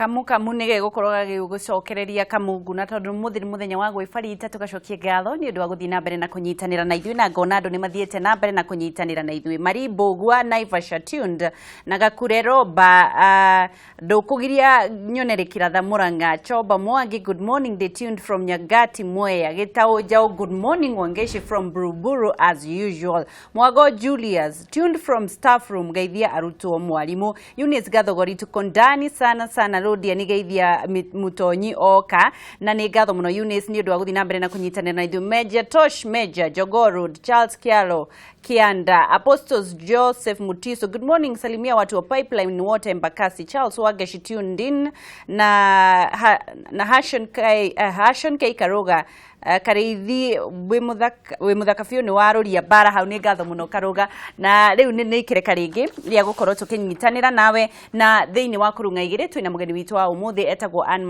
kamu nige gukorwa gucokereria kamungu na tondu muthenya wa gwifarita tugacokie ngatho ni undu wa guthii na mbere na kunyitanira na ithui na ngona andu ni mathiete na mbere na kunyitanira na ithui Marimbo gwa Naivasha tuned na Gakurero ba ndukugiria nyonerekira tha Muranga Choba Mwangi good morning they tuned from Nyagati Mwea Gitao Jao good morning Wangeshi from Buruburu as usual Mwago Julius tuned from staff room gaithia aruto mwalimu Eunice Gathogori tukondani sana Rodia ni gaithia Mutonyi oka na ni gatho muno Eunice ni undu wa guthii na mbere na kunyitanira na ithui Major Tosh Major Jogorod Charles Kialo Kianda Apostles Joseph Mutiso good morning salimia watu wa pipeline wote Embakasi Charles Wageshi tuned in na Hashon K Karoga Karithi we muthaka fiu ni waruria bara hau ni ngatho muno Karoga na riu ni ikireka ringi ria gukorwo tukinyitanira nawe na thiini wa kurunga igire twina mugeni witu wa umuthi etagwo Ann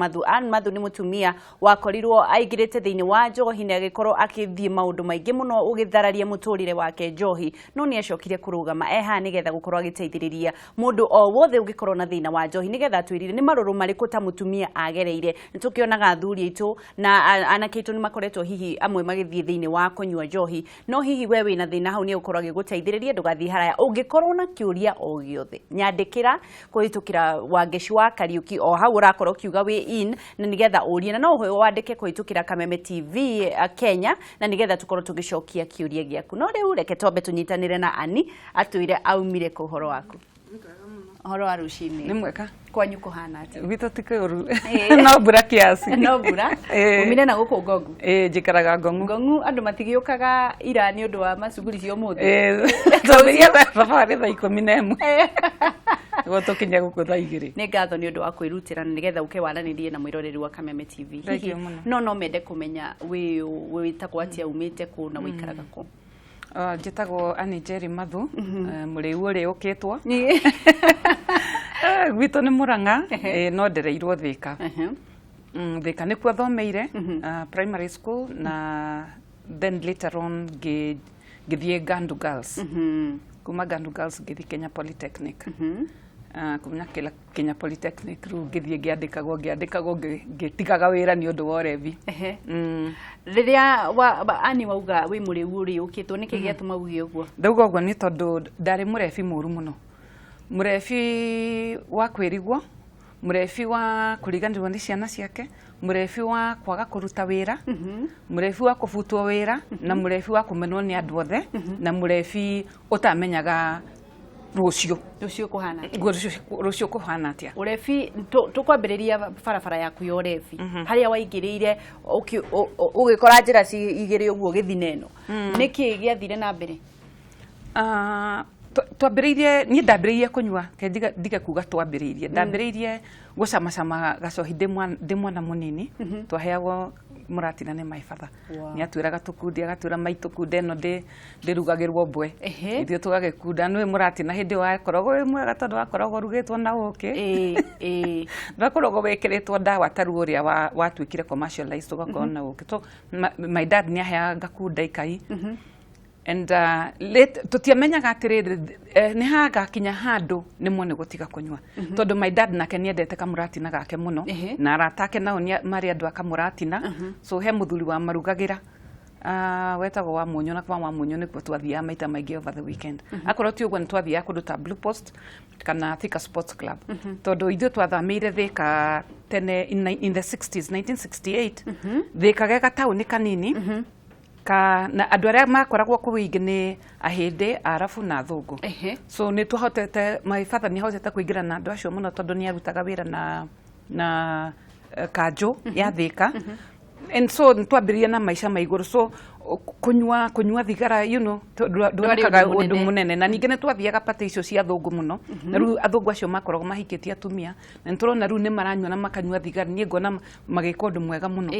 Mathu ni mutumia wakorirwo aigirite thiini wa njohi na agikorwo akithie maundu maingi muno ugithararia muturire wake njohi no ni acokire kurugama eha nigetha gukorwo agiteithiriria mundu o wothe ugikorwo na thina wa njohi nigetha twirire ni maruru mariku ta mutumia agereire nitukionaga athuri itu na anake itu ni makoretwo hihi amwe magithie thiini wa kunyua njohi no hihi we wina thina hau ni ukorwo agiguteithiriria ndugathie haraya ungikorwo na kiuria o giothe nyandikira kuhitukira Wangeshi wa Kariuki o hau urakorwo kiuga we in na nigetha urie na no wandike kuhitukira Kameme TV Kenya na nigetha tukorwo tugicokia kiuria giaku no riu reke tombe tunyitanire na Ani atwire aumire ku horo waku horo wa rucini ni mweka kwanyu kuhana ati wito tikoru no bura kiasi no bura umire na guku Ngongu njikaraga Ngongu andu matigiukaga ira ni undu wa macuguri cio muthi tobia baba ri tha 11 gotokinya guku tha 2 ni ngatho ni undu wa kwirutira na nigetha ukewananirie na mwiroreri wa Kameme TV no mende kumenya we witagwo atia umite ku na wikaraga ku njitagwo Ann Njeri Mathu muriu uri ukitwo gwito ni Muranga no ndereirwo Thika Thika ni kwa thomeire primary school na then later on githie Gandu Girls kuma Gandu Girls githi Kenya Polytechnic kumenya Kenya Polytechnic ru githie giandikagwo gitigaga wira ni undu wa urevi riria Ani wauga wi muriu uri ukitwo niki giatuma ugie uguo ndauga uguo ni tondu ndari murefi muru muno murefi wa kwirigwo murefi wa kuriganirwo ni ciana ciake murefi wa kwaga kuruta wira murefi wa kufutwo wira na murefi wa kumenwo ni andu othe na murefi utamenyaga rucio kuhana atia urefi tukwambiriria barabara yaku ya urefi haria waingirire ugikora njira igire uguo githineno niki giathire na mbere twambiririe ni ndambiririe kunyua ke ndige kuga twambiririe ndambiririe gucama gacohi ndi mwana munini twaheagwo muratina ni maifatha ni atwiraga tukundi agatwira maitukunde no ndirugagirwo mbwe ithio tugagikunda nwe muratina hindi wa korogwo mwega tondu wa korogwo rugitwo na uki ndakorogwo wekiritwo ndawa taru uria watwikire commercialized tugakorwo na uki my dad ni aheaga kunda ikai and tutiamenyaga atiriri ni haga kinya handu ni mone gutiga kunywa tondu my dad nake ni endete kamuratina gake muno na aratake nao ni mari andu akamuratina so he muthuri wa marugagira wetagwo wa munyo na kwa wa munyo ni twathia maita maingi over the weekend akorwo ti uguo ni twathia kundu ta Blue Post kana Thika Sports Club tondu ithuĩ twathamĩire Thika tene in the 60s 1968 Thika gega tauni kanini na andu aria makoragwo kuwingi ni ahinde arafu na thungu so ni tuhotete my father ni hotete kuingira na andu acio muno tondu ni arutaga wira na kanjo ya Thika and so twambiria na maisha maiguru so kunyua thigara ndwakaga undu munene na ninge twathiaga pate icio cia thungu muno na ru athungu acio makoragwo mahikitie atumia na turona ru ni maranyua na makanyua thigara ni ngona magika undu mwega muno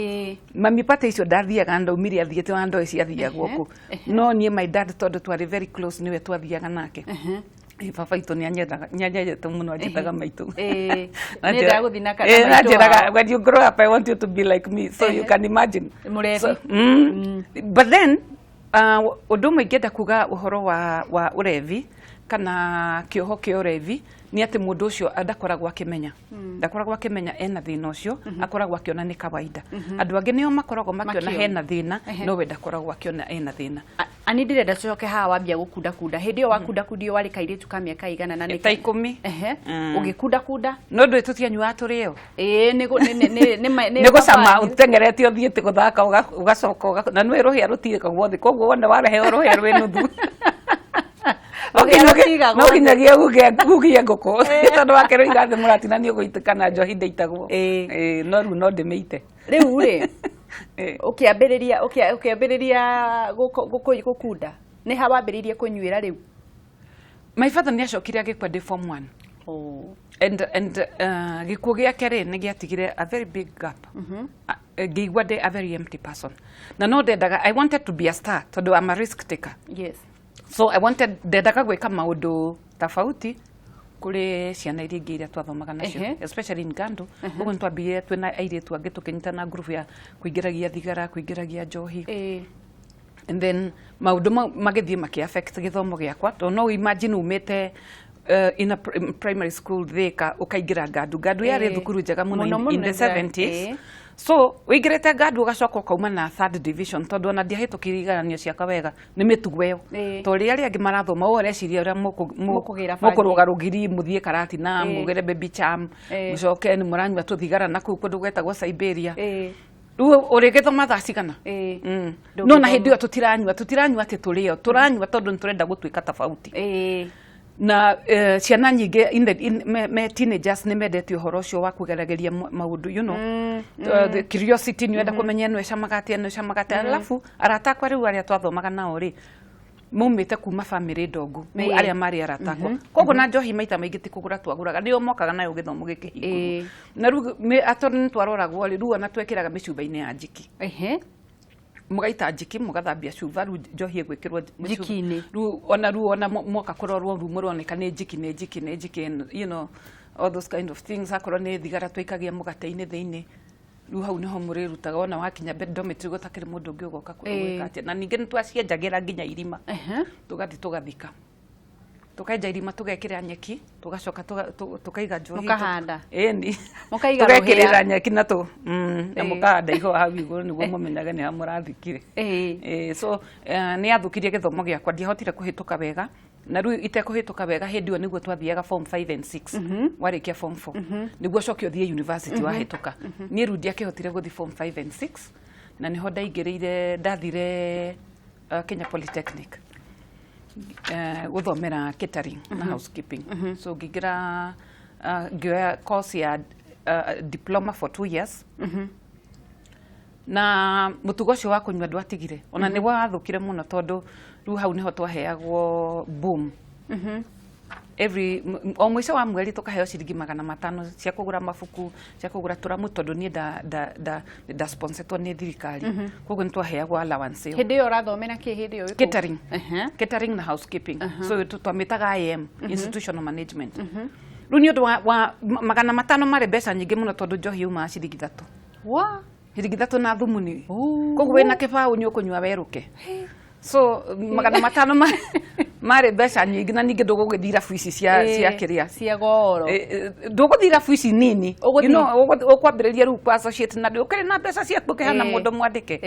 mami pate icio ndathiaga ndaumire athiete wa ndo cia thiagwo ku no nie my dad tondu twari very close niwe twathiaga nake baba itu ni anyendete muno ajitaga maitu nenda guthina kana maitu when you grow up I want you to be like me so you can imagine so, but then undu mwingenda kuga uhoro wa urevi kana kĩoho kĩa ũrevi nĩ atĩ mũndũ ũcio ndakoragwo akĩmenya ndakoragwo akĩmenya ena thĩna ũcio akoragwo akĩona nĩ kawaida andũ angĩ nĩo makoragwo makĩona hena thĩna no we ndakoragwo akĩona ena thĩna. Ani ndirenda tucoke haha wambia gukunda kunda hindi yo wakunda kundio wari kairitu ka miaka igana na ta 10 ugikunda kunda no ndwe tutianyua turio ni gucama utengeretio thiete guthaka ugacoka na nwe ruhia rutiika guothe koguo wona warehe ruhia rwe nuthu no kinyagia gugia ngoko tondu wakero igathe muratinanio guitikana njohi ndeitagwo no riu no ndimeite riu ri ukiambiriria gukunda ni ha wambiririe kunyuira riu. My father ni acokire agikwa ndi form 1 and gikuo giake ri ni giatigire a very big gap ngĩigua ndi a very empty person na no ndendaga I wanted to be a star tondu I'm a risk taker. Yes. So I wanted ndendaga gwika maundu tofauti kuri ciana iria ingĩ iria twathomaga nacio especially in Gandu ũguo twambire twina airĩtu angĩ tũkĩnyitana group ya kuingĩragia thigara kuingĩragia njohi and then maundu magĩthiĩ makĩ-affect gĩthomo gĩakwa tondũ no imagine umĩte in a primary school Thika ukaingira Gandu yarĩ thukuru njega mũno in the 70s so wĩingĩrĩte Gandu ũgacoka ukauma na 3rd division tondu ona ndiahĩtũkire igeranio ciakwa wega nĩ mĩtugo ĩyo to rĩrĩa arĩa angĩ marathoma ũreciria ũrĩa mũkũrũgarũgiri mũthiĩ Karatina mũgere baby charm mũcoke nĩ mũranyua tũthigara na kũu kũndũ gwetagwo Siberia rĩu ũrĩgĩthoma thaa cigana no na hĩndĩ ĩyo tũtiranyua atĩ tũrĩo tũranyua tondũ nĩ tũrenda gũtuĩka tofauti na ciana nyingĩ me teenagers nĩ mendete ũhoro ũcio wa kũgeragĩria maũndũ you know the curiosity nĩ wenda kũmenya nĩ camagate alafu arata akwa rĩu arĩa twathomaga nao rĩ maumĩte kuma family ndongu arĩa marĩ arata akwa koguo na njohi maita maingĩ ti kũgũra twagũraga nĩo mokaga nayo gĩthomo gĩkĩ hingũrwo na rĩu atondu nĩ twaroragwo rĩ rĩu ona twekĩraga mĩcuba-inĩ ya njiki mugaita njiki mugathambia cuba ru njohi gwikirwo njiki-inĩ rĩu ona moka kurorwo ru muroneka nĩ njiki you know all those kind of things akorwo nĩ thigara twaikagia mũgate-inĩ thĩinĩ rĩu hau nĩho mũrĩrutaga ona wakinya dormitory gũtakĩrĩ mũndũ ũngĩ ũgoka gwĩka atĩa na ningĩ nĩ twacienjagĩra nginya irima tũgathi tũgathika tukaenja irima tugekĩra nyeki tugacoka tukaiga njohi mukahanda ĩni mukaiga tugekĩrĩra nyeki na na mukahanda iho hau igũrũ nĩguo mũmenyage nĩ ha mũrathikire so nĩ athukirie gĩthomo gĩakwa ndiahotire kũhĩtũka wega na rĩu itekũhĩtũka wega hĩndĩ ĩyo nĩguo twathiaga form 5 and 6 warĩkia form 4 nĩguo coke ũthiĩ university wahĩtũka niĩ rĩu ndiakĩhotire gũthiĩ form 5 and 6 na nĩho ndathire Kenya Polytechnic guthomera catering na housekeeping so ngĩingĩra ngĩoya course ya diploma for 2 years na mũtugo ũcio wa kũnyua ndwatigire ona nĩ wathũkire mũno tondũ rĩu hau nĩho twaheagwo boom o mũico wa mweri tukaheo ciringi 500 cia kũgũra mabuku cia kũgũra tũramu tondũ niĩ nda sponsetwo nĩ thirikari koguo nĩ twaheagwo allowance ĩyo. Hĩndĩ ĩyo ũrathomera kĩ hĩndĩ ĩyo? Catering na housekeeping so twamĩtaga IM institutional management rĩu nĩ ũndũ wa 500 marĩ mbeca nyingĩ mũno tondũ njohi yumaga ciringi 3 ciringi 3 na thumuni koguo wĩna kĩbaũ nĩ ũkũnyua werũke so 500 marĩ mbeca nyingĩ na ningĩ ndũgũgĩthiĩ irabu ici cia kĩrĩa cia goro ndũgũthiĩ irabu ici nini ũkwambĩrĩria rĩu kwa associate na ũkĩrĩ na mbeca ciaku ũkĩheana mũndũ mwandĩke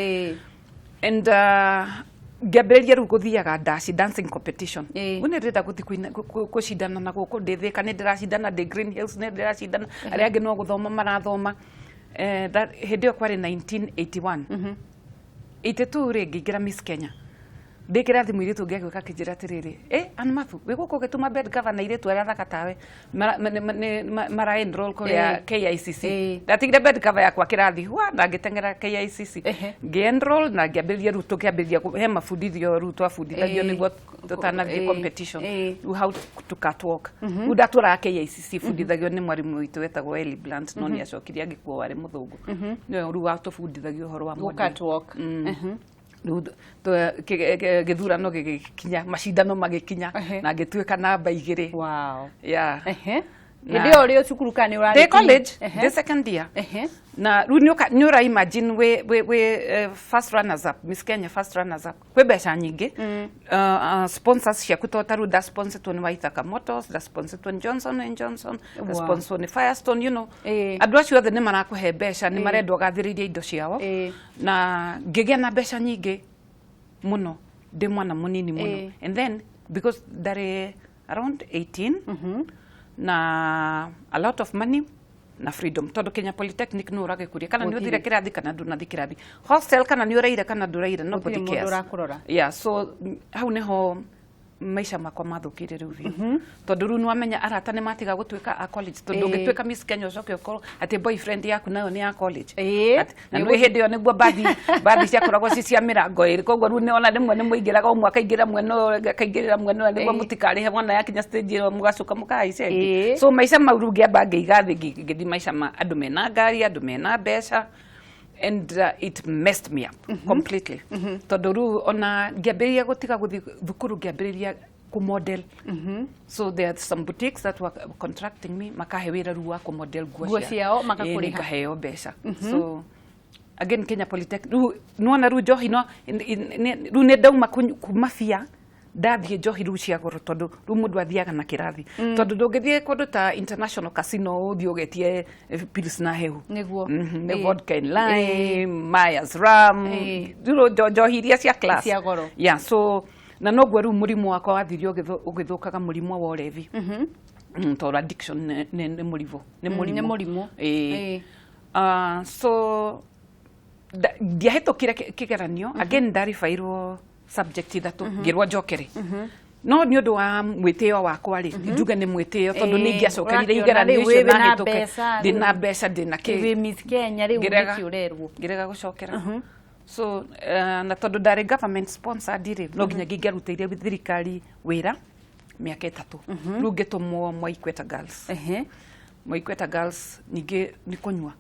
and ngĩambĩrĩria rĩu gũthiaga dancing competition nĩ ndĩrenda gũthiĩ gũcindana na gũkũ ndĩ Thĩka nĩ ndĩracindana ndĩ Green Hills nĩ ndĩracindana arĩa angĩ no gũthoma marathoma hĩndĩ ĩyo kwarĩ 1981 82 rĩ ngĩingĩra Miss Kenya ndikira thimu iritu ngĩgwĩka kĩnjĩra atĩrĩrĩ Ann Mathu wĩ gũkũ gĩtuma bed governor iritu arĩa thaka tawe mara enroll kũrĩa KICC ndatigire bed cover yakwa kĩrathi na ngĩteng'era KICC ngĩ-enroll na ngĩambĩrĩria rĩu tũkĩambĩrĩria he mabundithio rĩu twabundithagio nĩguo tũtanathiĩ competition rĩu how to catwalk rĩu ndatũraga KICC bundithagio nĩ mwarimũ witũ wetagwo Ellie Blunt no nĩ acokirie agĩkuo warĩ mũthũngũ nĩwe rĩu watũbundithagio ũhoro wa catwalk gĩthurano gĩgĩkinya macindano magĩkinya na ngĩtuĩka namba 2 ndio uri cukuru kani urari the college the second year na ru nyura imagine we first runners up Miss Kenya first runners up kwe besha nyingi sponsors cia kutota ru da sponsor to ni Waithaka Motors da sponsor to Johnson and Johnson da sponsor ni Firestone you know andu acio othe ni marakuhe besha ni marendwa gathiririe indo ciao na ngigea na besha nyingi muno ndi mwana munini muno and then because there around 18 na a lot of money na freedom todo Kenya Polytechnic no rage kuria kana ni uthire kirathi kana nduna kirathi hostel kana ni uraire kana nduraire nobody cares yeah so hau neho maisha makwa mathukire riu tondu riu nwamenya arata ni matiga gutwika a college tondu ngitwika Miss Kenya ucoke ukoro ati boyfriend yaku nayo ni ya college na ni hindi yo niguo bathi cia koragwo ci cia mirango iri koguo riu ni ona rimwe ni muingiraga umwe akaingira mweno akaingirira mweno niguo mutikarihe mwana yakinya stage yo mugacuka mukaicengi so maisha mau ngiamba ngeiga thi ngithi maisha ma andu mena ngari andu mena mbeca and it messed me up completely tondu riu ona ngiambiriria gutiga guthi thukuru ngiambiriria ku model so there are some boutiques that were contracting me makahe wira riu wa ku model guo ciao makakuriha kaheo mbeca so again Kenya Polytechnic riu nuona riu njohi no riu ni ndauma kuma fia ndathie njohi riu cia goro tondu riu mundu athiaga na kirathi tondu ndungithie kundu ta international casino uthie ugetie pills na hehu niguo ne vodka and lime Myers rum riu njohi iria cia class cia goro yeah so na noguo riu murimu wakwa wathirio ugithukaga murimu wa ulevi tondu addiction ne murimu so ndiahetũkire kigeranio again ndaribairwo subject ithatu ngirwa njokere no ni undu wa mwitio wakwa ri njuga ni mwitio tondu ni ngiacokerire igeranio icio na hituke ndina mbeca ndina ki we Miss Kenya ri ukiurerwo ngirega gucokera so na tondu ndari government sponsor ndire no nginya ngiarutire thirikari wira miaka 3 riu ngitumwo Mwaikweta Girls ningi ni kunywa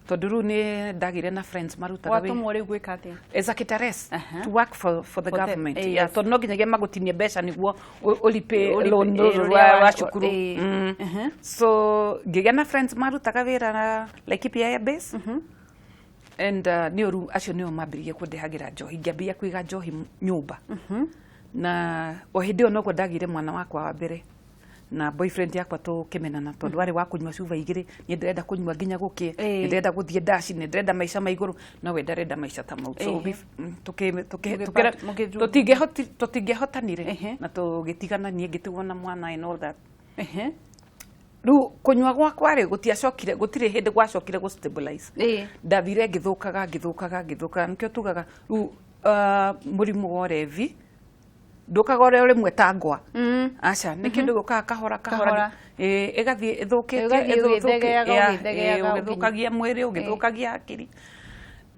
tondu riu ni ndagire na friends marutaga watu mwori gwika atia as a kitares to work for the government yeah tondu no nginyagia magutinie mbeca niguo ulipe loan wa cukuru so ngigia na friends marutaga wira na Laikipia base and ni uru acio ni mambiririe kundehagira njohi ngiambia kuiga njohi nyumba na o hindi ono go ndagire mwana wakwa wa mbere na boyfriend yakwa tukimenana tondu ari wa kunywa cuba igiri ni ndirenda kunywa nginya guki ni ndirenda guthie dashi ni ndirenda maisha maiguru no we ndarenda maisha ta mau so tutingehotanire na tugitigana nie ngitigwo na mwana and all that riu kunywa gwakwa ri gutiacokire gutire hindi gwacokire gu stabilize ndathire ngithukaga nikio tugaga riu murimu wa ulevi ndukaga ore rimwe tangwa acha ni kindu gukaga kahora igathie ithukite ugithukagia mwiri ugithukagia akiri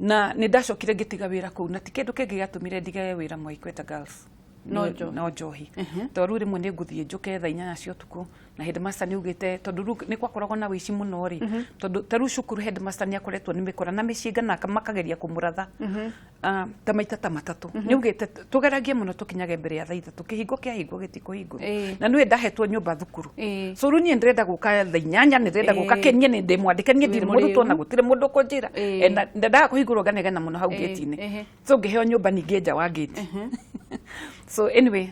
na ni ndacokire ngitiga wira kuu na ti kindu kingi gatumire ndige wira Mwaikweta Girls no njohi tondu rimwe ni nguthie njuke thaa 8 cia utuku na headmaster ni ugite tondu ni kwakoragwo na wici muno ri tondu taru cukuru headmaster ni akoretwo ni mikora na micinga na makageria kumuratha ta maita ta matatu ni ugite tugeragie muno tukinyage mbere ya thaa 3 kihingo kia hingo gitikuhingo na niwe ndahetwo nyumba thukuru so ru ni ndirenda guka thaa 8 ni ndirenda guka kenie ni ndimwandike nie ndire mundu tona gutire mundu kunjira ndendaga kuhingurwo ganegena muno hau gate-ini so ngiheo nyumba ninge nja wa gate so anyway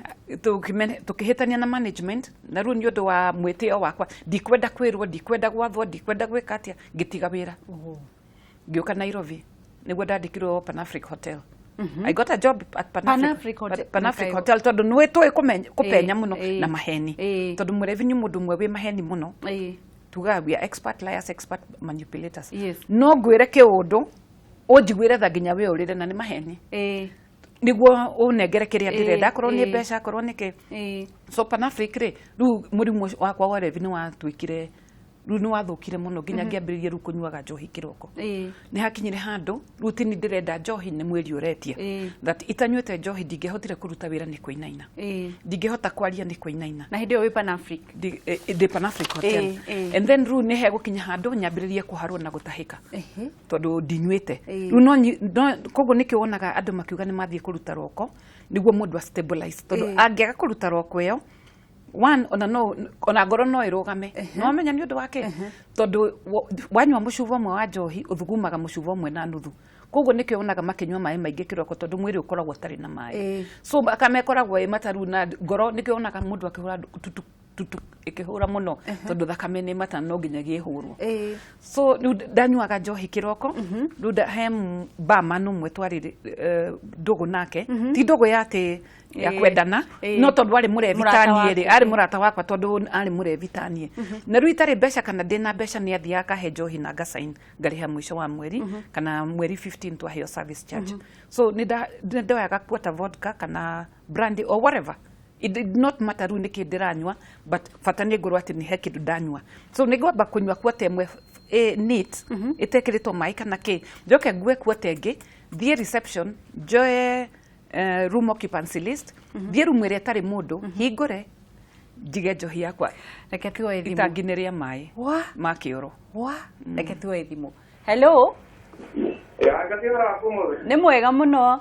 tukihitania na management na ru ni undu wa mwitio wakwa ndikwenda kwirwo ndikwenda gwathwo ndikwenda gwika atia ngitiga wira ngioka Nairobi niguo ndandikirwo Pan Africa Hotel I got a job at Pan Africa Hotel tondu nwe twi kupenya muno na maheni tondu murevi ni mundu mwe wi maheni muno tuga we are expert liars expert manipulators no ngwire kiundu unjigwire tha nginya we urire na ni maheni niguo unengere kiria ndirenda korwo ni mbeca korwo niki so Pan Africa ri ru murimu wakwa wa revi ni watwikire ru ni wathukire muno nginya ngiambiririe ru kunywaga njohi kiroko ni hakinyire handu ru tini ndirenda njohi ni mweri uretia that itanywete njohi ndingehotire kuruta wira ni kuinaina ndingehota kwaria ni kuinaina na hindi wi Pan Africa de Pan Africa Hotel and then ru ni hego kinya handu nyambiririe kuharwo na gutahika tondu ndinywete ru no koguo nikionaga andu makiuga ni mathie kuruta roko niguo mundu a stabilize tondu angiaga kuruta roko iyo one ona ngoro no irugame no menya ni undu wake tondu wanywa mucuba mwe wa njohi uthugumaga mucuba mwe na nuthu koguo nikio onaga makinywa mai maingi kiroko tondu mwiri ukoragwo tari na mai so akamekoragwo mataru na ngoro nikio onaga mundu akihura tutu ikihura muno tondu thakame ni mata no nginyagia ihurwo so ndanywaga njohi kiroko nduda hem bama no mwe twari ndugu nake ti ndugu yate ya kwendana no tondu ari murevitanie ri ari murata wakwa tondu ari murevitanie na ru itari mbeca kana ndina mbeca ni athia akahe njohi na ngasain ngariha mwisho wa mweri kana mweri 15 twaheo service charge so ndoyaga quarter vodka kana brandy or whatever. It did not matter ru niki ndiranywa but fatanie ngorwo ati ni he kindu ndanywa so nigwamba kunywa quarter imwe neat itekiritwo mai kana ki njoke ngue quarter ingi thie reception joe room occupancy list thie room ire tari mundu hingure njige njohi yakwa reke tuoe thimu itanginiria mai ma kioro reke tuoe thimu hello ya gatira kumu ni mwega muno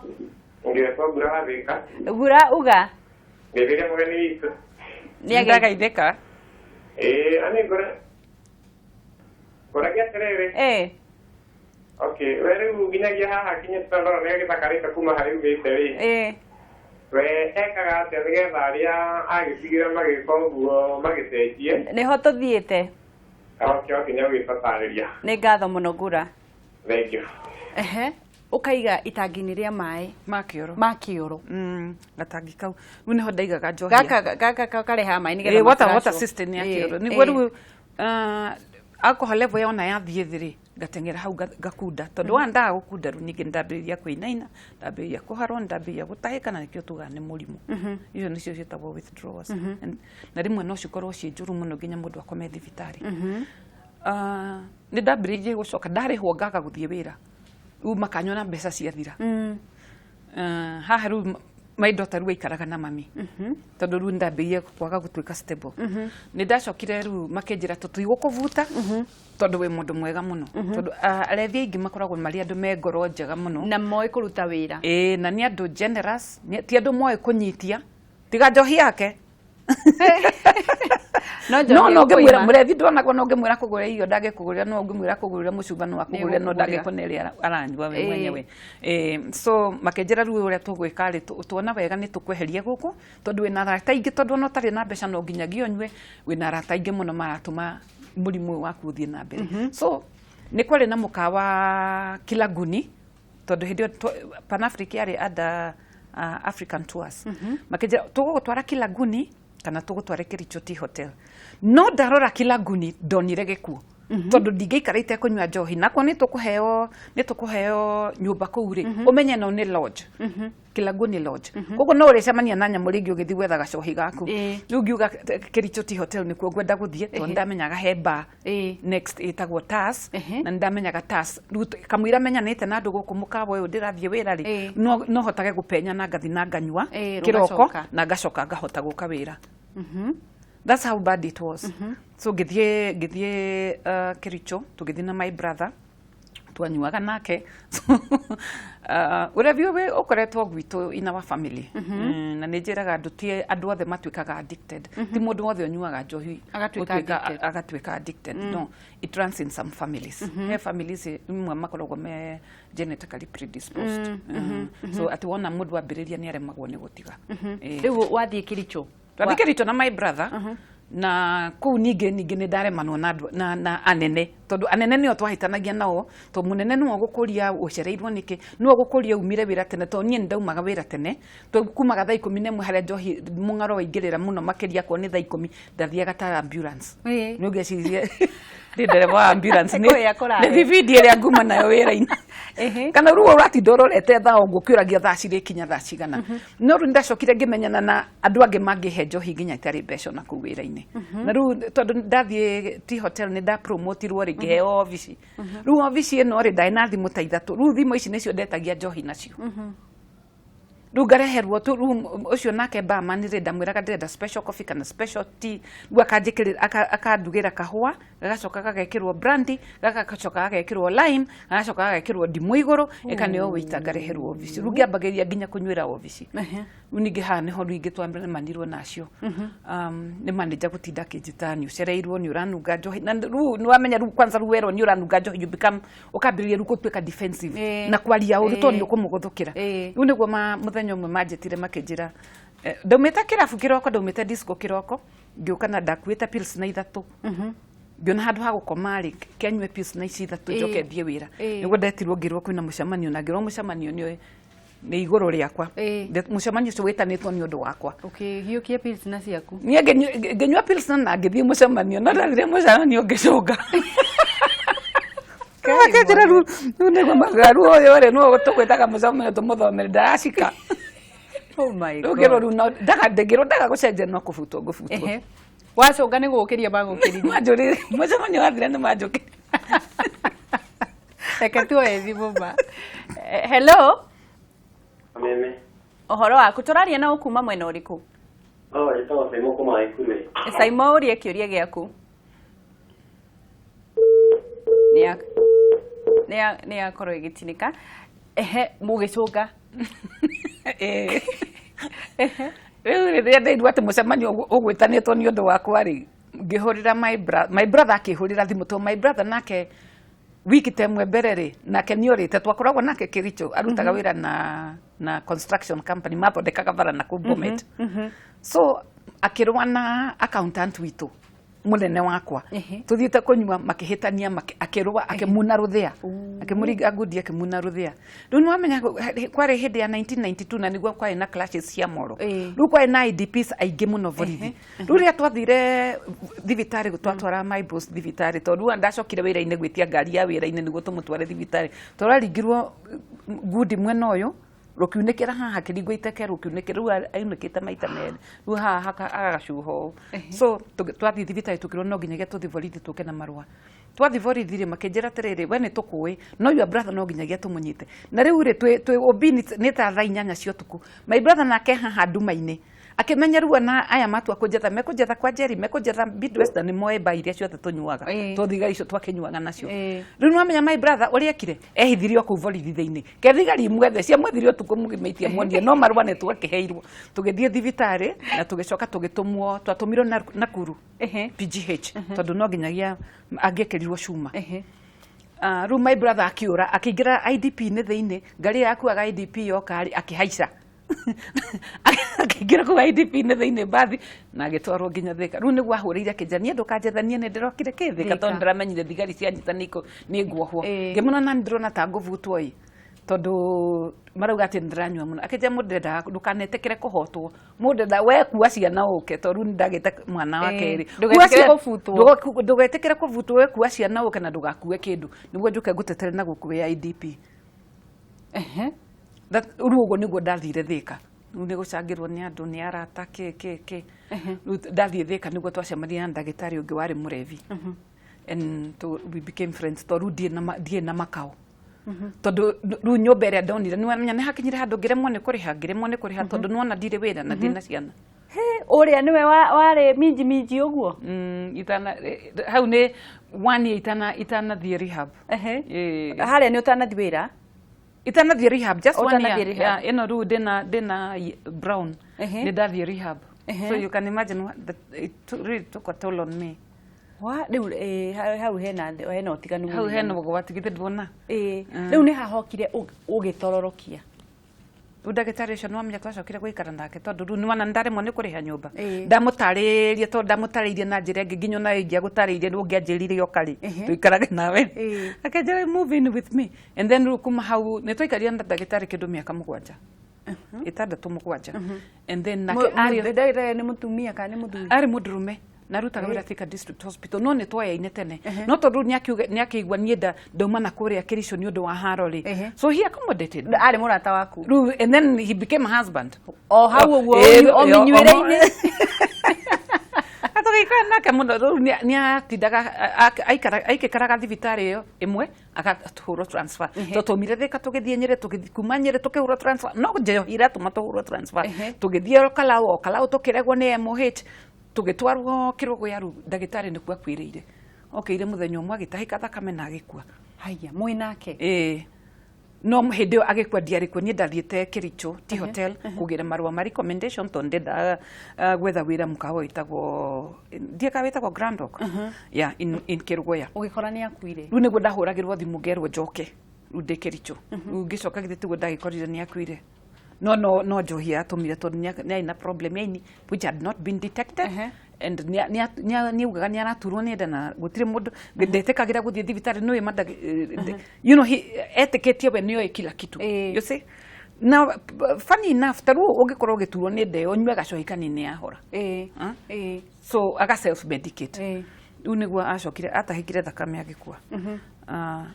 ngeso gura thika gura uga ngebiria mugeni itu ni agaitheka ani gora geterere okay weru ginyagia haha kinyetandora ne gitakarika kuma hari ugiteri we ekaga ate getha aria agisigira magiko guo magitetie ni ho tuthiite okay nyawe ipatariria ni ngatho muno ngura thank you ukaiga itangini ria mai ma kioro gatangi kau ru ni ho ndaigaga njohi gaka kareha mai ni getha water system ya kioro ni gweru alcohol level yona yathie thiri gatengera hau gakunda tondu wanda gukunda ru ningi ndambiriria kwinaina ndambiriria kuharo ndambiriria gutahika na nikio tuga ni murimu icio nicio cietagwo withdrawals na rimwe no cikorwo ci njuru muno nginya mundu akome thibitari ni ndambiririe gucoka ndarihwo ngaga guthie wira u makanyona mbeca ciathira haha ru my daughter ru ikaraga na mami tondu ru ndambiririe kwaga gutwika stable ni ndacokire ru makenjira tutuigukuvuta tondu we mundu mwega muno tondu arethi ingi makoragwo mari andu me ngoro njega muno na moi kuruta wira na ni andu generous ti andu moi kunyitia tiga njohi yake no ngimwira murethi ndonagwo no ngimwira kugura iyo ndage kugurira no ngimwira kugurira mucuba no akugurira no ndage kuneria aranywa we mwenyewe so makenjera ru uria tugwika ri tuona wega ni tukweherie guku tondu wina rata ingi tondu no tari na mbeca no nginyagia onywe wina rata ingi muno maratuma murimu waku uthie na mbere so ni kwari na mukawa Kilaguni tondu hindio Pan Africa yari ada African tours makenjera tugutwara Kilaguni kana tugutware Kericho Tea Hotel no ndarora Kilaguni ndonire gikuo tondu ndingeikarite kunywa njohi nako ni tukuheo nyumba kuu ri umenye no ni lodge Kilaguni lodge koguo no urecemania na nyamu ringi ugithi gwetha gacohi gaku riu ngiuga Kericho Tea Hotel ni kuo ngwenda guthie tondu ndamenyaga he bar next itagwo Tas na ndamenyaga Tas kamwira menyanite na ndu guku mukawa uyu ndirathie wira ri no hotage gupenya na ngathi na nganywa kiroko na ngacoka ngahota guka wira that's how bad it was so githie Kericho tugithie na my brother twanyuaga nake urevio we ukoretwo gwitu in our family na ninjiraga ndutie andu othe matwikaga addicted ti mundu wothe onyuaga njohi agatwika addicted no it runs in some families he families imwe makoragwo me genetically predisposed so atiwona mundu ambiriria ni aremagwo ni gutiga riu wathie Kericho Kericho na my brother na kuu ningi ni ndaremanwo na anene tondu anene nio twahitanagia nao to munene no gukuria ucereirwo niki no gukuria umire wira tene to nie ndaumaga wira tene to kumaga thaa 11 haria njohi mungaro waingirira muno makiria ko ni thaa 10 ndathiaga ta ambulance ni ugecirie ndereva ambulance ni vividi ria nguma nayo wira-ini kana ruo rati ndororete thaa ngukiragia thaa ciri kinya thaa cigana no ru ndacokire ngimenyana na andu angi mangihe njohi nginya itari mbeca na ku wira-ini na ru tondu ndathie Tea Hotel ni nda promotirwo ri ngiheo office ru office ino ri ndai na thimu ta ithatu ru thimu ici nicio ndetagia njohi nacio ru ngareherwo tu ru ucio nake barman ri ndamwiraga ndenda special coffee kana special tea ru akanjikirira akandugira kahua gagacoka gagekirwo brandy gagacoka gagekirwo lime gagacoka gagekirwo ndimu iguru ekanio wita ngareherwo office ru ngiambagiria nginya kunywira office Unige ha ne horu inge twambere manirwo nacio ne manager gutinda kinjitani ucereirwo ni uranunga njohi na ru ni wamenya ru kwanza ruwero ni uranunga njohi you become ukambiriria ru gutwika defensive na kwaria uru to ni ukumuguthukira ru niguo muthenya umwe manjetire makinjira ndaumite kirabu kiroko ndaumite disco kiroko ngiuka na ndakuite pills na ithatu ngiona handu ha gukoma ri kenywe pills na ici ithatu njoke thie wira niguo ndetirwo ngirwo kwina mucemanio na ngirwo mucemanio ni iguru riakwa mucemanio ucio witanitwo ni undu wakwa hiukie pills na ciaku nie ngenywa pills na ngithie mucemanio na ndathire mucemanio ngicunga Kakenjira ru niguo magaru oyo re no tugwetaga mucemanio tumuthomere ndaracika. Oh my god. Rugero ru no ndaga gucenjia no kufutwo ngufutwo. Wacunga ni gukiria bagukiriria. Majuri mucemanio wathire ni majuki. Reke tuoe mama. Hello. Meme. Ohoro waku turaria na ukuma mwena uriku? Ito Saimo kuma ikure. Saimo urie kiuria giaku. Ni akorwo igitinika. Mugicunga. Rĩrĩa ndaigua atĩ mũcemanio ũgwĩtanĩtwo nĩ ũndũ wakwa rĩ ngĩhũrĩra my brother akĩhũrĩra thimũ to my brother nake wiki temwe mbere rĩ nake nĩorĩte twakoragwo nake Kericho arutaga wĩra na construction company mathondekaga bara na kũu Bomet so akĩrũa na accountant witũ munene wakwa tuthiite kunywa makihitania akirwa akimuna ruthia akimuringa ngudi akimuna ruthia riu nwamenya kwari hindi ya 1992 na niguo kwari na clashes cia moro riu kwari na IDPs aingi muno borithi riu ria twathire thibitari gutwatwara my boss thibitari tondu ndacokire wira-ini gwitia ngari ya wira-ini niguo tumutware thibitari turaringirwo ngudi mwena uyu rukiunekera haha kiringo iteke rukiunekera ru ainukite maita meri ru haha agacuho so twathi thibitari tukirwo no nginyagia tuthi borithi tuke na marua twathi borithi ri makinjira tiriri we ni tukui no your brother no nginyagia tumunyite na riu ri twi obini ni ta thaa 8 cia tuku my brother nake haha nduma-ini akimenya ruo na aya matua mekunjetha kwa Jerry mekunjetha Bidwest ni moe ba iria ciothe tunyuaga tuthigari icio twakinyuaga nacio riu nwamenya my brother uri akire ehithirio ku borithi thiini ke thigari mwethe cia mwethirio tuku mugimaitia monie no marua ne twakiheirwo tugithie thibitari na tugicoka tugitumwo twatumirwo Nakuru PGH tondu no nginyagia angiekerirwo cuma riu my brother akiura akiingira IDP ni thiini ngari yakuaga IDP yokari akihaica akigira ku IDP ne thiini bathi na agitwarwo nginya Thika riu niguo ahurire kinjania ndukanjethanie ni ndirokire Thika tondu ndiramenyire thigari cia nyitaniko ni nguohwo ngimona na ndirona ta nguvutwo i tondu marauga ati ndiranyua muno akija mundenda ndukanetekere kuhotwo mundenda we kuwa ciana uke tondu ndagite mwana wa keri ndugetekere kuvutwo we kuwa ciana uke na ndugakue kindu niguo njuke ngutetere na gukuya IDP urugo niguo ndathire Thika riu ni gucangirwo ni andu ni arata riu ndathie Thika niguo twacemania na ndagitari ungi wari murevi and we became friends tondu ndie na makao tondu riu nyumba iria ndonire niwamenya ni hakinyire handu ngiremwo ni kuriha tondu niwona ndire wira na ndina ciana uria niwe wari minji uguo itana hau ni 1 year itana thie rehab haria ni utanathi wira itanathie rehab just 1 year ino ru dina brown ni ndathie rehab so you can imagine that it really took a toll on me riu hau hena utiganu hau hena gwatigite ndwona riu ni hahokire ugitororokia ndagitari ucio nwamenya twacokire gwikara nake tondu riu niwana ndaremwo ni kuriha nyumba ndamutaririe tondu ndamutaririe na njira ingi nginya na ingi agutaririe ni ungianjirire okari tuikarage nawe akenjira move in with me and then riu kuma hau ni twaikaria na ndagitari kindu miaka 7 7 and then nake ni mutumia kana ni muthuri ari mundurume narutaga wira Thika District Hospital no ni twayaine tene no tondu ni akigwa nienda ndauma na kuria Kericho ni undu wa haro ri so he accommodated ari murata waku and then he became a husband hau uguo o minyuire-ini atogikara nake muno ni atindaga aikaraga thibitari iyo imwe akahurwo transfer tutumire Thika tugithie Nyeri kuma Nyeri tukihurwo transfer no njeyohire atuma tuhurwo transfer tugithie Kalau tukiregwo ni MOH tugitwarwo kirogo yaru ndagitari nikuwa kwirire okire muthenya umwe agitahika thakame na agikua haya mwinake no hĩndĩ ĩyo agĩkua ndiarĩ kuo niĩ ndathiĩte Kericho tea hotel kũgĩra marũa ma recommendation tondũ ndenda gwetha wĩra mũkawa wĩtagwo ndiĩka wĩtagwo Grand Rock in Kĩrũgũya ũgĩkora nĩ akuire rĩu nĩguo ndahũragĩrwo thimũ ngerwo njoke rĩu ndĩ Kericho rĩu ngĩcoka githĩ tiguo ndagĩkorire nĩ akuire no njohi yatũmire tondũ nĩ arĩ na problem yaini which had not been detected and nĩ ugaga nĩ araturwo nĩ nda na gũtirĩ mũndũ ndetĩkagĩra gũthiĩ thibitarĩ nĩwe you know etĩkĩtie we nĩoĩ kila kitu you see now funny enough tarũ ũngĩkorwo ũgĩturwo nĩ nda ĩyo nyue gacohi kanini yahora so aga self medicate rĩu nĩguo acokire atahĩkire thakame agĩkua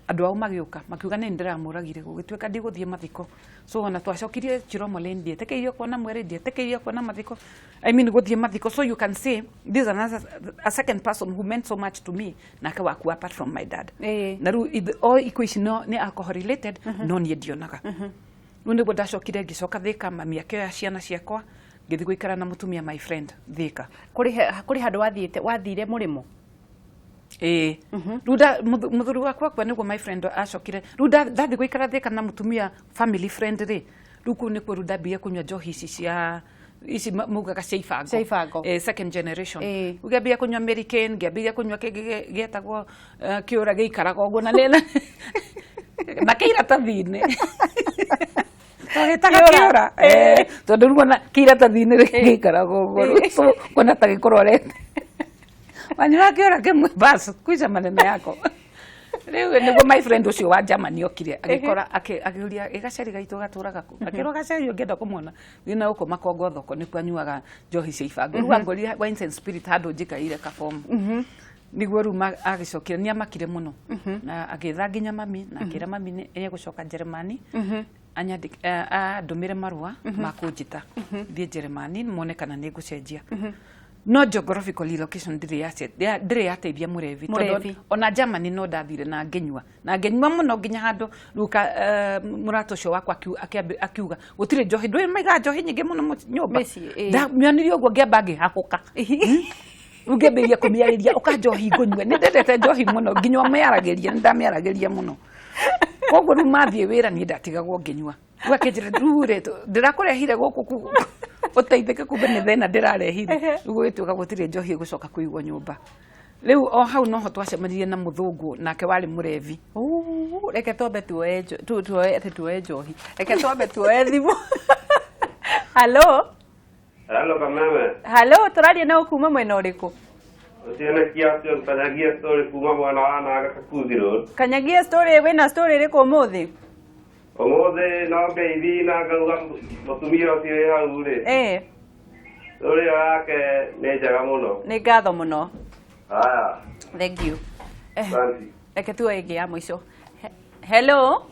andũ ao magĩũka makiuga nĩ ndĩramũragire gũgĩtuĩka ndigũthiĩ mathiko so ona twacokirie Chiromo Lane ndietĩkĩirio kuona mwĩrĩ ndietĩkĩirio kuona mathiko I mean gũthiĩ mathiko so you can say this is a second person who meant so much to me nake wakua apart from my dad na rĩu all ikuũ ici nĩ alcohol related no niĩ ndionaga rĩu nĩguo ndacokire ngĩcoka Thĩka mami akĩoya ciana ciakwa ngĩthiĩ gũikara na mũtumia my friend Thĩka kũrĩ handũ wathire Mũrĩmo ruda muthuru wakwa kwa niguo my friend acokire ruda ndathi guikara Thĩka na mutumia family friend ri ruku ni kwa ruda bia kunywa njohi ici mugaga cia ibango second generation ugambia kunywa American ngambia kunywa getagwo kiura giikaraga uguo na nena na kiiratathini kiura tondu ruona kiiratathini giikaraga uguo so kona ta gikororete wanyua kiura kimwe basi kuica maneno yako riu niguo my friend ucio wa Germany okire agikora akiuria igaceri gaitu gaturaga ku akiro gaceri ungienda kumuona wina uko makongo thoko ni kwanyuaga njohi cia ibango ruga ngori wine and spirit handu njikaire kabomu niguo ruma agicokire ni amakire muno na agitha nginya mami na akira mami ni egucoka Germany ndumire marua ma kunjita thie Germany monekana ni gucenjia no geographical relocation ndire yateithia Murevi tondu ona Germany no ndathire na ngenyua muno nginya handu ruka murato ucio wakwa akiuga gutire njohi ndwe maiga njohi nyingi muno nyumba ndamionire uguo ngiamba ngihakuka ungeberia kumiariria uka njohi ngunywe ni ndendete njohi muno nginya mayaragiria ndamiaragiria muno koguo rumathie wira ni ndatigagwo ngenyua ugakenjira ndure ndirakurehire guku uteithike kumbe ni thena ndirarehire gugituka gutire njohi gucoka kuigwo nyumba riu o hau noho twacemanirie na muthungu nake wari Murevi reke twambe tuoe njohi reke twambe tuoe thimu Hello kameme hello turaria na ukuma mwena uriku uciona kiasi kanyagia story kuma mwana wana Gakakuthi road kanyagia story wena story iriku umuthi Omothe no ngeithi na ngauga mutumia ucio hau ri story yake nĩ njega muno nĩ ngatho muno haya thank you Thank reke tuoe ĩngĩ ya mũico hello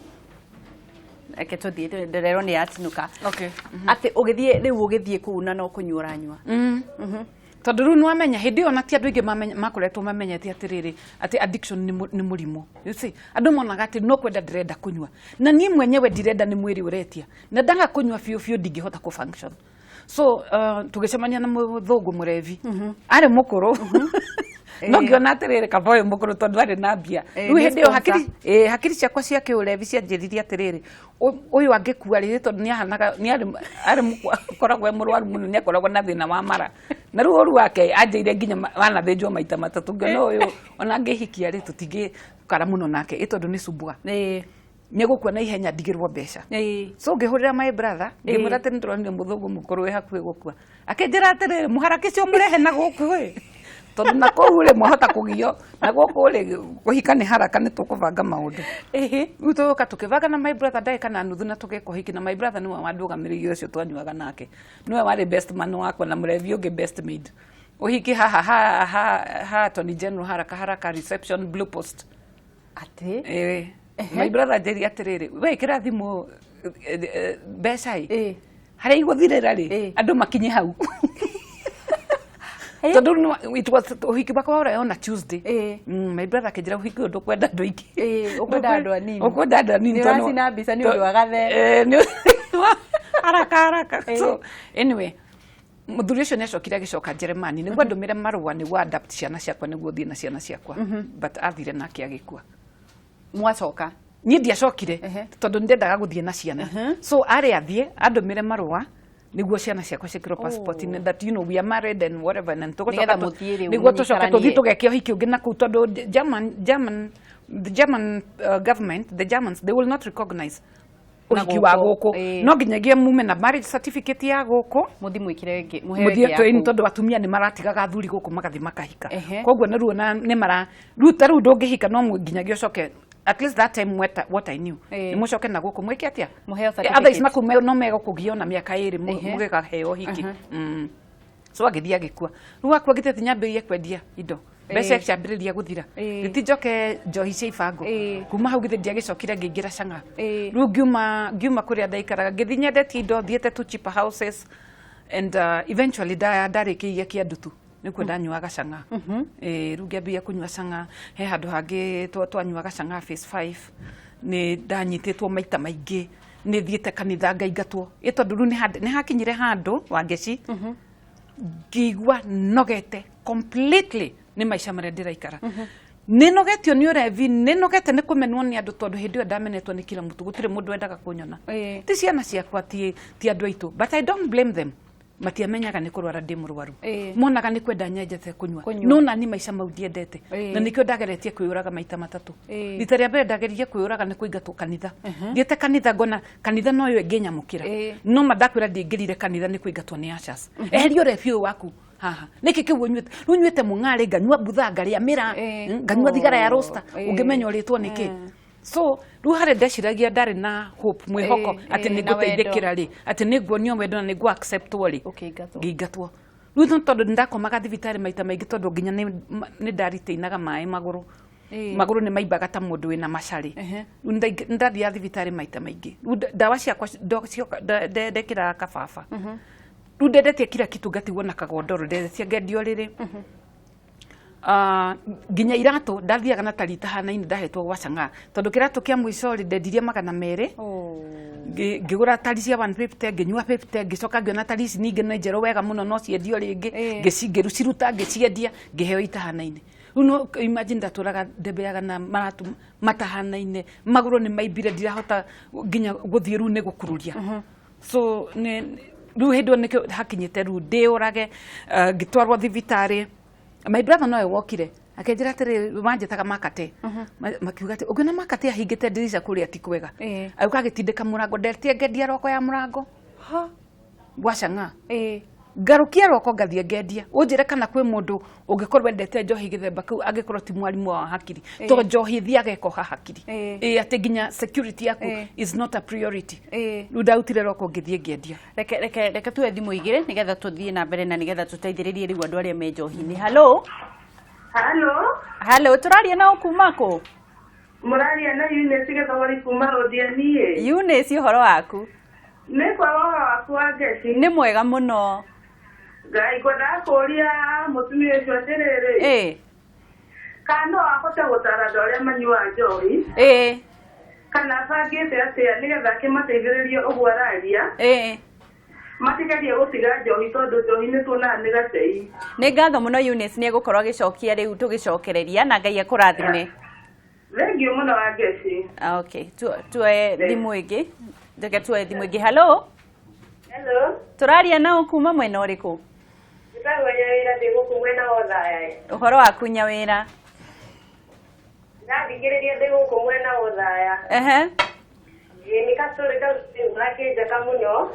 reke tũthiĩ ndererwo nĩ yatinuka atĩ ũgĩthiĩ kũu na no kũnyua ũranyua tondu riu nwamenya hindi ĩyo na ti andũ aingĩ makoretwo mamenyete atiriri ati addiction ni murimu you see andu monaga ati no kwenda ndirenda kunyua na ni mwenyewe ndirenda ni mwiri uretia na ndanga kunyua biũ ndingĩhota ku function so tugicemania na muthungu Murevi ari mukuru no ngiona atiriri kaboyo mukuru tondu ari na mbia riu hindi ĩyo hakiri ciakwa cia kiurevi cianjĩririe atiriri uyu angĩkua rĩrĩ tondu ni ari koragwo mũrwaru mũno ni akoragwo na thĩna wa mara na rĩu ũru wake anjĩire nginya wanathĩnjwo maita matatũ ngĩona ũyũ ona ngĩhikia rĩ tũtingĩkara mũno nake ĩtondũ nĩ cumbua nĩ gũkua na ihenya ndigĩrwo mbeca so ngĩhũrĩra my brother ngĩmwĩra atĩ nĩtũronire mũthũngũ mũkũrũ wĩ hakuhĩ gũkua akĩnjĩra atĩrĩrĩ mũharaki cio mũrehe na gũkũ ĩ tondu na kũu rĩ mwahota kũgio na gũkũ rĩ kũhika nĩ haraka nĩ tũkũbanga maũndũ rĩu tũgũka tũkĩbanga na my brother ndagĩka na nuthu na tũgeka ũhiki na my brother nĩwe wandũgamĩrĩire ũcio twanyuaga nake nĩwe warĩ best man wakwa na Murevi ũngĩ best maid ũhiki haha Attorney General haraka reception Blue Post ati my brother njĩri atĩrĩrĩ we ĩkĩra thimũ mbeca harĩa igũthirĩra rĩ andũ makinye hau tondu it was uhiki bakwa ora on a Tuesday my brother akijira uhiki ndo kwenda ndo iki ukwenda andu anini tondu na mbisa ni undu wa gathe haraka so anyway muthuri ucio nĩacokire agĩcoka Germany nĩguo ndũmĩre marũa nĩguo adapt ciana ciakwa nĩguo thiĩ na ciana ciakwa but athire nake agĩkua mwacoka niĩ ndiacokire tondũ ndendaga gũthiĩ na ciana so arĩ athiĩ andũmĩre marũa niguo ciana ciakwa ciĩkĩrwo passport that you know we are married and whatever and niguo tũcoke tũthiĩ tũgeke ũhiki ũngĩ na kũu tondũ the German government, the Germans, they will not recognize ũhiki wa gũkũ no nginyagia mume na marriage certificate ya gũkũ muthi mwĩkĩre mũthie tondũ atumia nĩ maratigaga athuri gũkũ magathi makahika koguo nĩ ruona nĩ mara ruta rũ ndũngĩhika no nginyagia ũcoke at least that time what I knew nĩ mũcoke na gũkũ mwĩke atĩa others na kuma no megũkũgio na mĩaka ĩrĩ mũgĩkaheo hiki so agĩthiĩ agĩkua rĩu akua gĩtete nyambĩrĩrie kwendia indo mbeca ciambĩrĩria gũthira gĩtinjoke njohi cia ibango kuma hau gĩthĩ ndiagĩcokire ngĩingĩra Chang'a rĩu ngiuma kũrĩa ndaikaraga ngĩthiĩ nyendetie indo thiĩte to cheaper houses and eventually ndarĩkĩirie Kĩandutu nĩkuo ndanyuaga Chang'a rĩu ngĩambia kũnyua Chang'a he handũ hangĩ twanyuaga Chang'a phase 5 nĩ ndanyitĩtwo maita maingĩ nĩ thiĩte kanitha ngaingatwo tondũ rĩu nĩ hakinyire handũ wa ngeci ngĩigua nogete completely nĩ maica marĩa ndĩraikara nĩ nogetio nĩ ũrevi nĩ nogete nĩ kũmenwo nĩ andũ tondũ hĩndĩ ĩyo ndamenetwo nĩ kila mũtu gũtirĩ mũndũ wendaga kũnyona ti ciana ciakwa ti andũ aitũ but I don't blame them matiamenyaga nĩ kũrwara ndĩ mũrwaru monaga nĩ kwenda nyenjete kũnyua no nani maica mau ndiendete na nĩkĩo ndageretie kwĩyũraga maita matatũ rita rĩa mbere ndageririe kwĩyũraga nĩ kũingatwo kanitha thiĩte kanitha ngona kanitha no yo ĩngĩnyamũkĩra no mandakwĩra ndingĩrire kanitha nĩ kũingatwo nĩ Ashas eherio rebi ũyũ waku haha niki kiu nyuite rĩu nyuite mũng'arĩ nganyua butha ngaria mĩra nganyua thigara ya roster ũngĩmenya ũrĩtwo nĩkĩ so rĩu harĩ ndeciragia ndarĩ na hope mwĩhoko atĩ nĩ ngũteithĩkĩra rĩ atĩ nĩ nguonio wendo na nĩ ngũ acceptwo rĩ ngĩingatwo rĩu tondũ ndakomaga thibitarĩ maita maingĩ tondũ nginya nĩ ndaritĩinaga maĩ magũrũ nĩ maimbaga ta mũndũ wĩna macarĩ rĩu ndathiaga thibitarĩ maita maingĩ ndawa ciakwa ndekĩraga kababa rĩu ndendetie kila kitu ngatigwo na kagondoro ndendetie ngendio rĩrĩ nginya iratũ ndathiaga na tarita hana-inĩ ndahetwo gwa Chang'a tondũ kĩratũ kĩa mũico rĩ ndendirie 200 ngĩgũra tari cia 150 ngĩnyua 50 ngĩcoka ngĩona tari ici ningĩ nĩ njerũ wega mũno no ciendio rĩngĩ ngĩciruta ngĩciendia ngĩheo itahana-inĩ rĩu no imagine ndatũraga ndembeaga na maratu matahana-inĩ magũrũ nĩ maimbire ndirahota nginya gũthiĩ rĩu nĩ gũkururia so rĩu hĩndĩ nĩkĩo hakinyĩte rĩu ndĩũrage ngĩtwarwo thibitarĩ my brother nowe wokire akenjira atĩrĩ manjĩtaga makate makiuga atĩ ũngĩona makate ahingĩte ndirisha kũrĩa ti kwega agĩũka agĩtindĩka mũrango ndetie ngendia roko ya mũrango gwa Chang'a ngarukia roko ngathiĩ ngendia ũnjĩre kana kwĩ mũndũ ũngĩkorwo endete njohi gĩthemba kĩu angĩkorwo ti mwarimũ wa hakiri to njohi thiaga ĩkoha hakiri atĩ nginya security yaku is not a priority rĩu ndautire roko ngĩthiĩ ngĩendia reke tuwe thimũ igĩrĩ nĩgetha tũthiĩ na mbere na nĩgetha tũteithĩrĩrie rĩu andũ arĩa me njohi-inĩ halo tũraria na kuma kũ mũraria na Eunice Gĩthogori kuma Rũthiomi Eunice ũhoro waku nĩ kwega ũhoro waku wa ngeci nĩ mwega mũno ngai ngwenda kũria mũtumia ũcio atĩrĩrĩ kana no ahote gũtara andũ arĩa manyuaga njohi kana bangĩte atĩa nĩgetha akĩmateithĩrĩrie ũguo araria matigerie gũtiga njohi tondũ njohi nĩ tuonaga nĩ gatei nĩ ngatho mũno Eunice nĩ egũkorwo agĩcokia rĩu tũgĩcokereria na ngai akũrathime thengiũ mũno wa ngeci okay tuoe thimũ ĩngĩ reke tuoe thimũ ĩngĩ hello tũraria na kuma mwena ũrĩkũ Nyawĩra ndĩ gũkũ mwena wa Othaya ũhoro waku Nyawĩra ndathikĩrĩria ndĩ gũkũ mwena wa Othaya nĩ kastori gakĩnjaka mũno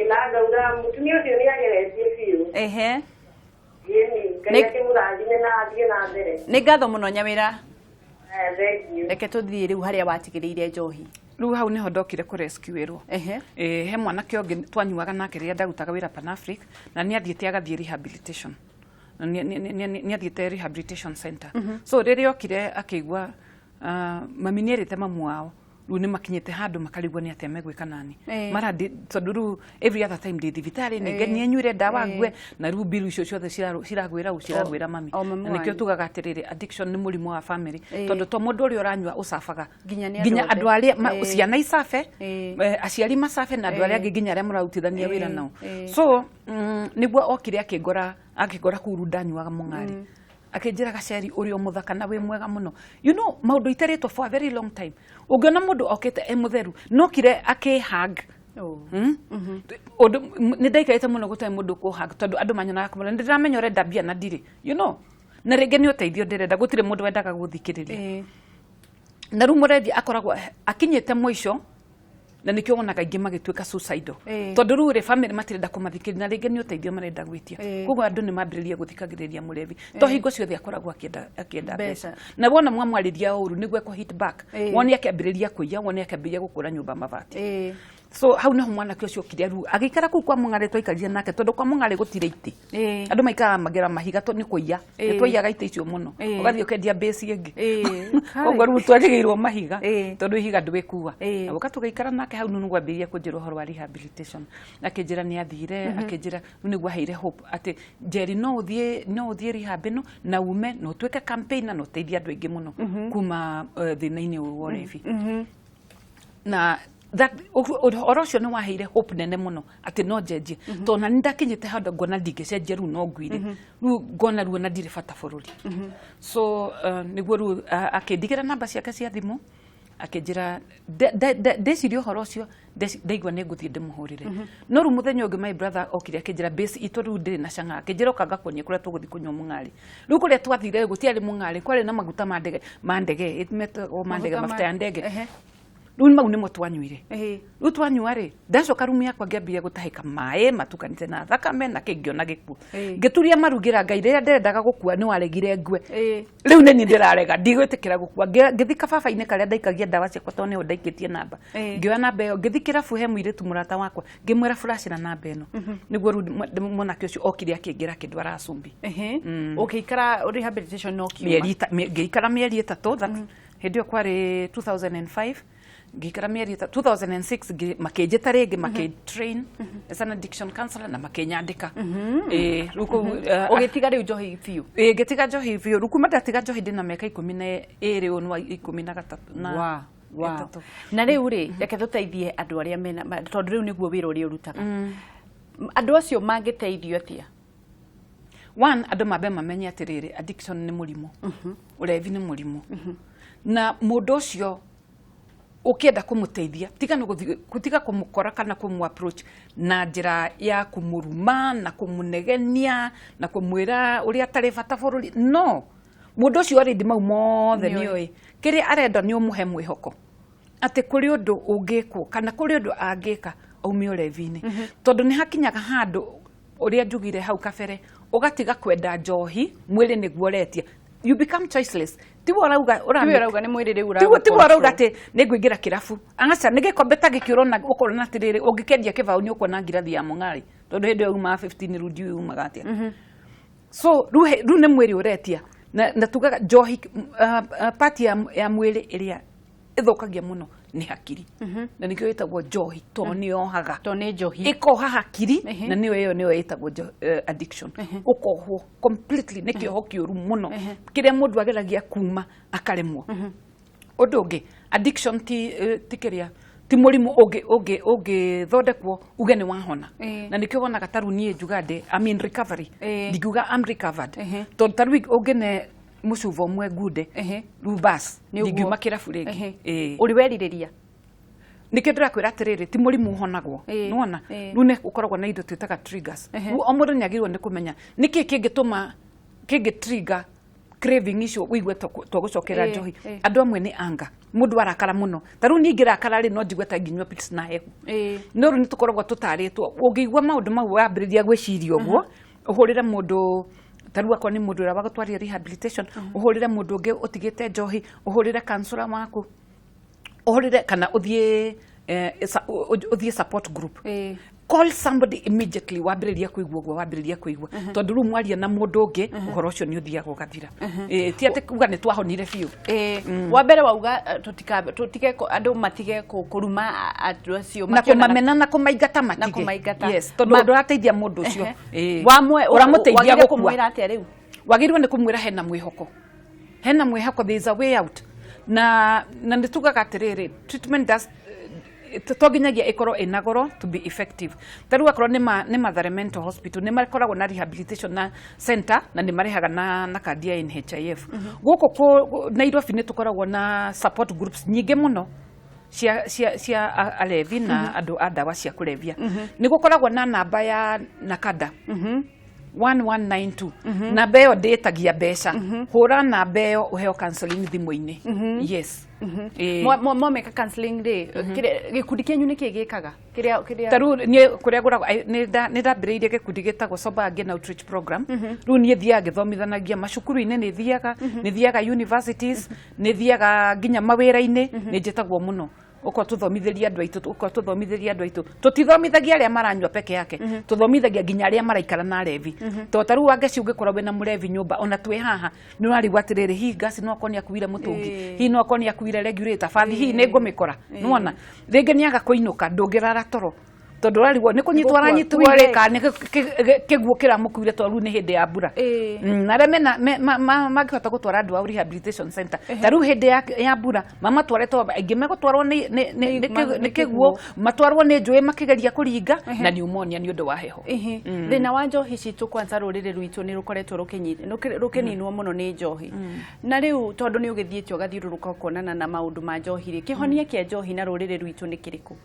na ngauga mũtumia ũcio nĩ ageretie biũ ngai akĩmũrathime na athiĩ na mbere nĩ ngatho mũno Nyawĩra reke tũthiĩ rĩu harĩa watigĩrĩire njohi rĩu hau niho ndokire kũrescuerwo he mwanake ũngĩ twanyuaga nake rĩrĩa ndarutaga wĩra Pan-Africa na nĩ athiĩte agathiĩ rehabilitation nĩ athiĩte rehabilitation center so rĩrĩa okire akĩigua mami nĩ erĩte mamu wao rĩu nĩ makinyĩte handũ makarigwo nĩ atĩa megwĩka nani tondũ rĩu every other time ndĩ thibitarĩ nĩ nyuire ndawa ngue na rĩu mbiru icio ciothe ciragwĩra mami na nĩkĩo tugaga atĩrĩrĩ addiction nĩ mũrimũ wa family tondũ to mũndũ ũrĩa ũranyua ũcabaga nginya andũ arĩa ciana icabe aciari macabe na andũ arĩa angĩ nginya arĩa mũrarutithania wĩra nao so nĩguo okire akĩngora kuru ndanyuaga mũng'arĩ akenjira Gaceri uri o muthaka na we mwega muno. You know, maundu iteretwo for a very long time. Ungiona mundu okete e mutheru no kire hug. Nä ndaikarä te må no gå tarä må ndå kå hag tondå andå manyonaga kå ndä ramenya å renda mbia na ndirä na rä ngä nä å teithio ndä renda gå tirä må ndå wendaga gå thikä rä ria na rä u må rendia akoragwo akinyä te mwico na nä kä o wonaga ingä magä tuä ka tondå rä u rä bamä matirenda kå mathikä rä na rä ngä nä å teithio marenda gwä tia koguo andå nä mambä rä ria gå thikagä rä ria må revi to hingo ciothe akoragwo akienda mbeca na wona mwamwarä ria å ru nä guo wone akäambä rä ria kå iya wone akäambä rä ria gå kå ra nyå mba mabati so hau naho mwanake ucio kire ru agikara kuu kwa Mung'are twaikarire nake tondu kwa Mung'are gutire iti andu maikara magera mahiga to ni kuiya twaiyaga ite icio muno ugathio kendia base ingi koguo ru twagirwo mahiga tondu ihiga ndwikua abuka tugaikara nake hau nunu gwambiria kunjira uhoro wa rehabilitation akinjira ni athire akinjira nu niguo heire hope ati Njeri no uthie rehab no na ume no tweke campaign no teithia andu aingi muno kuma thina-ini uyu wa revi na that oro cio nä waheire hope nene muno atä no njenjie to na nä ndakinyä te handå ngona ndingä cenjia rä u no nguire rä u ngona rä u na ndirä bata bå rå ri so nä guo rä u akä ndigä ra namba ciake cia thimå akä njä ra ndeciria å horo å cio ndaigua nä ngå thiä ndä må hå rä re no rä u må thenya å ngä my brother okire akä njä ra itå rä u ndä na canga akä njä ra å kanga kå nyä kå rä a tå gå thiä kå nyua Mung'are rä u kå rä a twathire gå tiarä Mung'are kwarä na maguta ma ndege mafuta ya ndege rä mau nä mo twanyuire rä u twanyua rä ndacoka rumu yakwa ngäambiria gå tahä ka maä matukanite na thakame na kä ngä ona gä kuo ngä turia marugä ra Ngai rä rä a nderendaga gå kua nä waregire ngue rä u nä ni ndä rarega ndigwä tä kä ra gå kua ngä thi kababa-inä karä a ndaikagia ndawa ciakwa to nä ho ndaikä tie namba ngä oya namba ä yo ngä thi kä rabu he må irä tu må rata wakwa ngä mwä ra buracä na namba ä no nä guo rä u mwanake å cio okire akä ngä ra kä ndwara cumbi å kä ikara ngä ikara mä eri ä tatå hä ndä ä yo kwarä 2005 ngikara mieri 2006 makenjeta rĩngĩ makentrain as an addiction counselor na makenyandĩka ruko ũgĩtiga rĩu njohi biũ ngĩtiga njohi biũ ruko mandatiga njohi ndĩna mĩaka 12 ũyũ nĩ 13 na na rĩu rĩ reke tũteithie andũ arĩa mena tondũ rĩu nĩguo wĩra ũrĩa ũrutaga andũ acio mangĩteithio atĩa one andũ mambe mamenye atĩrĩrĩ addiction nĩ mũrimũ ũrevi nĩ mũrimũ na mũndũ ũcio ukienda kumuteithia tiga kumukora kana approach na njira ya kumuruma na kumunegenia na kumwira uria atari bata bururi no mundu ucio already mau mothe ni oi kiri arenda ni umuhe mwihoko ati kuri undu ungikwo kana kuri undu angika aumio revi-ini tondu ni hakinyaga handu uria njugire hau kabere ugatiga kwenda njohi mwiri niguo retia you become choiceless tiwo urauga ni mwiri riu urauga tiwo urauga ati ni ngwingira kirabu angaca ni gikombe ta gikiuro na ukoro na tiriri ungikendia kibao ni ukona ngirathi ya Mung'are tondu hindi yo uma 15 rudi umaga atia so ru ni mwiri uretia na tugaga njohi party ya mwiri iria ithukagia muno ni hakiri na nikio itagwo njohi to ni ohaga to ni njohi ikoha hakiri na niyo iyo niyo itagwo addiction ukohwo completely nikio hokiuru muno kiria mundu ageragia kuma akaremwo undu ungi addiction ti kiria ti murimu ungi thondekwo uge ni wahona na nikio wonaga taru nie njuga ndi I'm in recovery ndiguga I'm recovered tondu taru ungene mucuva umwe ngude rubas ndingiuma kirabu ringi uri weririria nikio ndirakwira atiriri ti murimu uhonagwo nuona riu ni ukoragwo na indo twitaga triggers o mundu ni agirwo ni kumenya niki kingituma trigger craving icio wigue twagucokera njohi andu amwe ni anga mundu arakara muno taru ni ngirakara ri no njigwe ta nginywa pits na hehu no ru ni tukoragwo tutaritwo ungiigua maundu mau wambiriria gwiciria uguo uhurire mundu taru akwa ni mundu wa gutwaria rehabilitation uhurire mundu ungi utigite njohi uhurire counselor waku uhurire kana uthie support group call somebody immediately wambiriria kuigua tondu ru mwaria na mundu ungi uhoro ucio ni uthiaga ugathira ti ati kuga ni twahonire biu wa mbere wauga tutige andu matige kuruma andu acio na kumamena na kumaingata matige yes tondu ndu rateithia mundu ucio uramuteithia gukua atia riu wagirwo ni kumwira hena mwihoko there is a way out na nitugaga atiriri treatment does to nginyagia ikorwo ina goro to be effective. Taru akorwo nĩ Mathare Mental Hospital nĩ makoragwo na rehabilitation na center na nĩ marehaga na kandi ya NHIF. Gũkũ Nairobi nĩ tukoragwo na support groups nyingĩ mũno cia alevi na andũ a ndawa cia kũrebia. Nĩ gũkoragwo na namba ya NACADA 1192 namba ĩyo ndĩtagia mbeca. Hũra namba ĩyo ũheo counseling thimũ-inĩ. Yes. Mwameka counseling rĩ gĩkundi kĩanyu nĩ kĩĩ gĩkaga taru niĩ kũrĩa ngoragwo nĩ ndambĩrĩirie gĩkundi gĩtagwo Sober Again Outreach Program. Rĩu niĩ thiaga gĩthomithanagia macukuru-inĩ, nĩ thiaga universities, nĩ thiaga nginya mawĩra-inĩ, nĩ njĩtagwo mũno uko tuthomithĩria andũ aitũ tutithomithagia arĩa maranyua peke yake, tuthomithagia nginya arĩa maraikara na arevi. To taru wangeci ũngĩkorwo wĩna mũrevi nyũmba ona twĩ haha nĩ ũrarigwo atĩrĩrĩ hihi ngasi no akorwo nĩ akuire mũtũngi, hihi no akorwo nĩ akuire regulator, bathi hihi nĩ ngũmĩkora nĩwona rĩngĩ nĩaga kũinũka ndũngĩrara toro tondu rarigwo nĩ kũnyitwo aranyitwo rĩ kana kĩguũ kĩramũkuire to rĩu nĩ hĩndĩ ya mbura. Na arĩa mangĩhota gũtwara andũ ao rehabilitation center ta rĩu hĩndĩ ya mbura mamatware to aingĩ megũtwarwo nĩ kĩguũ, matwarwo nĩ njũĩ makĩgeria kũringa na pneumonia nĩ ũndũ wa heho. Thĩna wa njohi citũ kwanza rũrĩrĩ rwitũ nĩ rũkoretwo rũkĩninwo mũno nĩ njohi, na rĩu tondũ nĩ ũgĩthiĩte ũgathiũrũrũka kuonana na maũndũ ma njohi rĩ, kĩhonia kĩa njohi na rũrĩrĩ rwitũ nĩ kĩrĩkũ?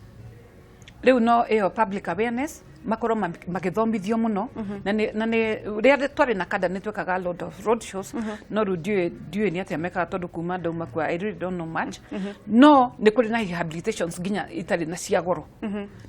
Rĩu no ĩyo public awareness makorwo magĩthomithio mũno na rĩrĩa twarĩ na kada nĩ twekaga lot of road shows, no rĩu ndiũĩ nĩ atĩa mekaga tondũ kuma ndauma kwa I really don't know much. No nĩ kũrĩ na rehabilitations nginya itarĩ na cia goro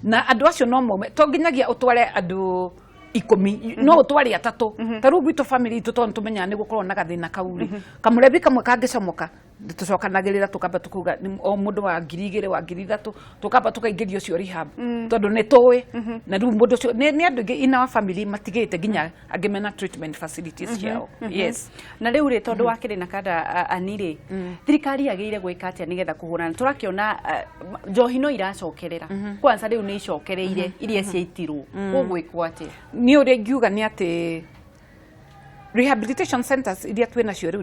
na andũ acio no maume to nginyagia ũtware andũ 10 no ũtware 3. Ta rĩu gwitũ family itũ tondũ tũmenyaga nĩ gũkorwo na gathĩna kau rĩ, kamũrebi kamwe kangĩcomoka tũcokanagĩrĩra tũkamba tũkuga o mũndũ wa 2,000 wa 3,000 tũkamba tũkaingĩrio cio rehab tondũ nĩ tũĩ na rĩu mũndũ ũcio nĩ andũ aingĩ in our family matigĩte nginya angĩ mena treatment facilities ciao. Yes. Na rĩu rĩ tondũ wakĩrĩ na kada ani rĩ, thirikari yagĩrĩire gwĩka atĩa nĩgetha kũhũrana? Tũrakĩona njohi no iracokerera kwanza rĩu nĩ icokereire iria ciaitirwo gũgwĩkwo atĩa? Niĩ ũrĩa ingiuga nĩ atĩ rehabilitation centers iria twĩ nacio rĩu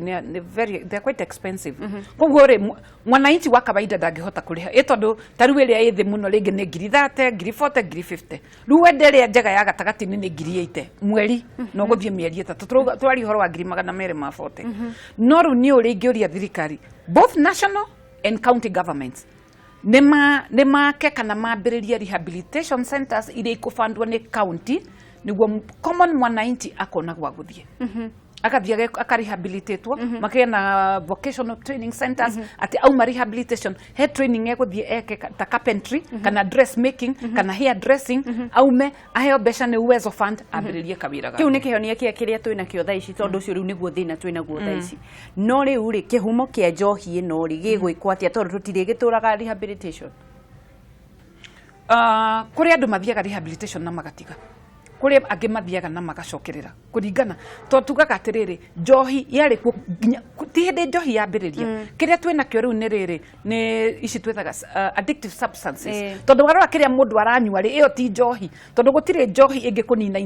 they're quite expensive. Koguo rĩ mwananchi wa kawaida ndangĩhota kũrĩha tondũ ta rĩu ĩrĩa ĩ thĩ mũno rĩngĩ nĩ 30,000, 40,000, 50,000. Rĩu wenda ĩrĩa njega ya gatagatĩ-inĩ nĩ 80,000 mweri no gũthiĩ mĩeri 3 twari ũhoro wa 240,000. No rĩu niĩ ũrĩa ingĩũria thirikari both national and county governments nĩ make kana mambĩrĩria rehabilitation centers iria ikũbandwo nĩ county niguo common mwananchi akona gwa guthie akathia akarehabilitatwo makĩgĩa na vocational training centers ati auma rehabilitation he training eguthie eke ta carpentry kana dressmaking kana hair dressing aume aheo mbeca nĩ Uwezo Fund ambĩrĩrie kawĩra gake. Kĩu nĩ kĩhonia kĩrĩa twĩna kĩo thaa ici tondũ ũcio rĩu nĩguo thĩna twĩna guo thaa ici. No rĩu rĩ kĩhumo kĩa njohi ĩno rĩ gĩgwĩkwo atĩa tondũ tũtirĩgĩtũraga rehabilitation? Kũrĩ andũ mathiaga rehabilitation na magatiga, kũrĩ angĩ mathiaga na magacokerera kũringana to tugaga atĩrĩrĩ njohi yarĩ ti hĩndĩ njohi yambĩrĩria kĩrĩa twĩna kĩo rĩu nĩ rĩrĩ nĩ ici twĩtaga addictive substances tondũ warora kĩrĩa mũndũ aranyua rĩ ĩyo ti njohi tondũ gũtirĩ njohi ĩngĩkũnina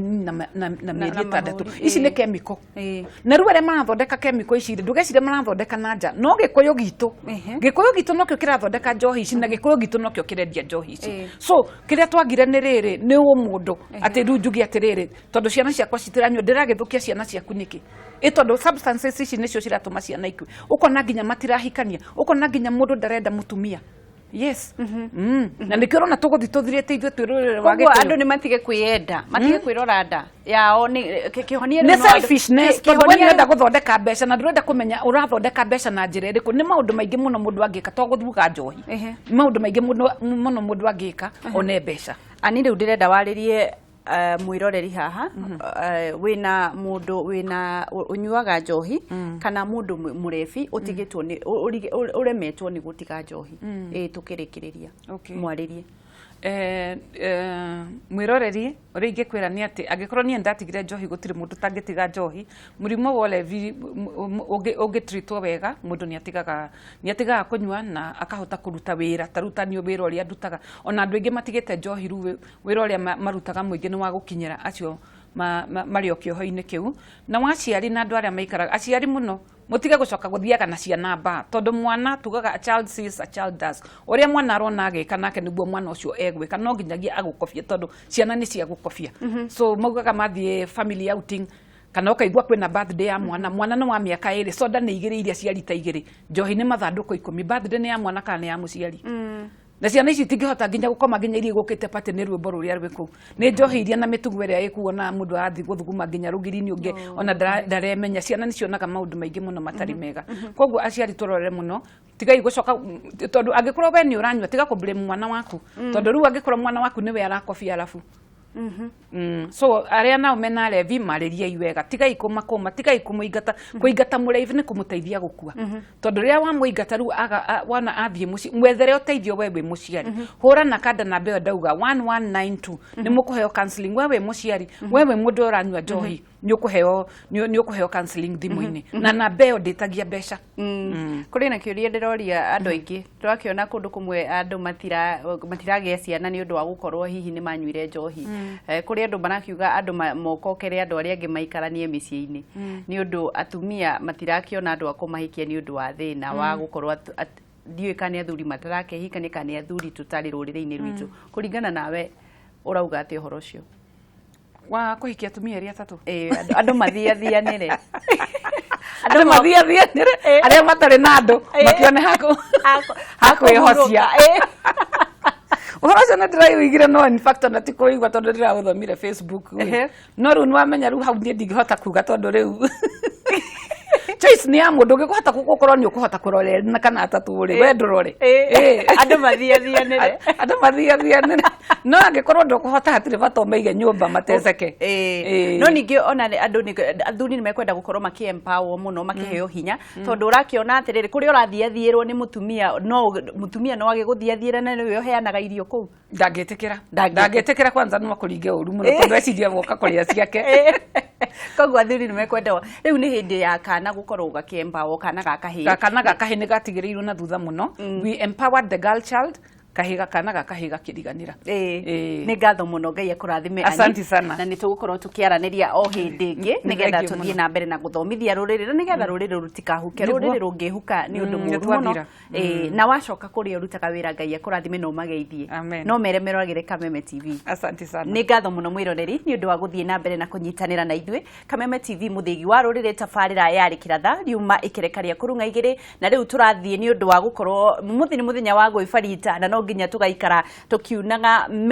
na mĩeri 6 ici nĩ chemical na rĩu arĩa marathondeka chemical ici ndũgecirie marathondeka na nja no gĩkũyũ gitũ nokĩo kĩrathondeka njohi ici na gĩkũyũ gitũ nokĩo kĩrendia njohi ici. So kĩrĩa twagire nĩ rĩrĩ nĩ mũndũ atĩ rĩu njugi atĩrĩrĩ tondũ ciana ciakwa citiranyua ndĩragĩthũkia ciana ciaku nĩkĩ tondũ substances ici nĩcio ciratũma ciana ikue ũkona nginya matirahikania ũkona nginya mũndũ ndarenda mũtumia. Yes. Na nĩkĩo ũrona tũgũthi tũthirĩte ithuĩ twĩrũrĩre wa gĩkũyũ. Andũ nĩ matige kwĩenda matige kwĩrora nda yao nĩ kĩhonia nĩ selfishness tondũ we nĩũrenda gũthondeka mbeca na ndũrenda kũmenya ũrathondeka mbeca na njĩra ĩrĩkũ. Nĩ maũndũ maingĩ mũno mũndũ angĩka to gũthuga njohi, maũndũ maingĩ mũno mũndũ angĩka one mbeca. Ani rĩu ndĩrenda warĩrie mwiroreri haha wina mundu wina unyuaga njohi kana mundu murebi utigitwo ni uremetwo ni gutiga njohi tukirikiriria mwaririe mwiroreri uri ingikwira ni ati angikorwo ni ndatigire njohi gutiri mundu tangitiga njohi murimo wa levi ungitritwo wega mundu ni atigaga kunyua na akahota kuruta wira taruta ni wira uria ndutaga ona andu ingi matigite njohi ru wira uria marutaga muingi ni wa gukinyira acio mari o kioho-ini kiu na waciari na andu aria maikaraga aciari muno mutige gucoka guthiaga na ciana ba tondu mwana tugaga a child sees a child does uria mwana arona agika nake niguo mwana ucio egwika no nginyagia agukobia tondu ciana ni cia gukobia so maugaga mathie family outing kana ukaigua kwina birthday ya mwana no wa miaka 2 soda ni igiri iria ciarita igiri njohi ni mathanduko 10 birthday ni ya mwana kana ni ya muciari na ciana ici tingihota nginya gukoma nginya iria igukite pate ni rwimbo ruria rwiku ni njohi iria na mitugu iria ikuona mundu arathi guthuguma nginya rugiri-ini ungi ona ndaremenya ciana nicionaga maundu maingi muno matari mega koguo aciari turore muno tigai gucoka tondu angikorwo we ni uranyua tiga ku blame mwana waku tondu riu angikorwo mwana waku niwe arakobia alafu so aria nao mena levi mariria iwega tigai kumakoma tigai kumuingata kuingata mureivu ni kumuteithia gukua tondu ria wa muingata riu wana athie muci mwethere uteithio wewe muciari hura na kada na beo dauga 1192 ni mukuheo counseling wewe muciari wewe mundu uranyua njohi ni ukuheo counseling thimu-ini na beo nditagia mbeca kuri na kiuria ndiroria andu aingi turakiona kundu kumwe andu matiragia ciana ni undu wa gukorwo hihi ni manyuire njohi kuri andu marakiuga andu mokokere andu aria angi maikaranie micii-ini ni undu atumia matirakiona andu akumahikia ni undu wa thina wa gukorwo ndiwe kana athuri matarakehikania kana athuri tutari rurire-ini rwitu kuringana nawe urauga ati uhoro ucio wa kuhikia atumia ria tatu andu mathiathianire andu mathiathianire aria matari na andu makione hakwihocia uhoro ucio nä ndäraigire no in fact ona ti kũigua tondũ ndĩraũthomire Facebook no rĩu nĩwamenya rĩu hau niĩ ndingĩhota kuga tondũ rĩu choice ni ya mundu ngikuhota gukorwo ni ukuhota kurorera kana atatu ri we ndurore andu mathiathianire no angikorwo ndukuhota hatire batomeige nyumba mateceke no ningi ona andu athuri ni mekwenda gukorwo maki-empower muno makiheo hinya tondu urakiona atiriri kuri urathiathirwo ni mutumia no age guthiathira na niwe uheanaga irio kuu ndangetekera kwanza no kuringe uru muno tondu eciria guka kuria ciake koguo athuri ni mekwenda riu ni hindi ya kana gukorwo gaki-empower kana gakahi ni gatigirirwo na thutha muno we empowered the girl child kahiga kana gakahiga kiriganira ni ngatho muno Ngai akurathime asante sana na ni tugukorwo tukiaraniria o hindi ingi nigetha tuthie na mbere na guthomithia ruriri nigetha ruriri rutikahuke ruriri rungihuka ni undu muru muno na wacoka kuri urutaga wira Ngai akurathime no mageithie no mere meragire Kameme TV asante sana ni ngatho muno mwiroreri ni undu wa guthie na mbere na kunyitanira na ithui Kameme TV muthigi wa ruriri tafarira yari kiratha riuma ikerekaria kurunga igiri na riu turathie ni undu wa gukorwo muthenya wa gwifarita na no nginya tugaikara tukiunaga ni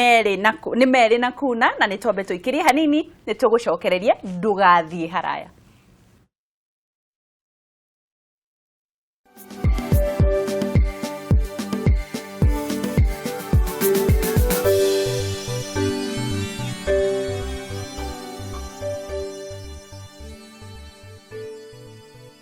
meri na kuna na ni twambe tuikirie hanini ni tugucokereria ndugathie haraya.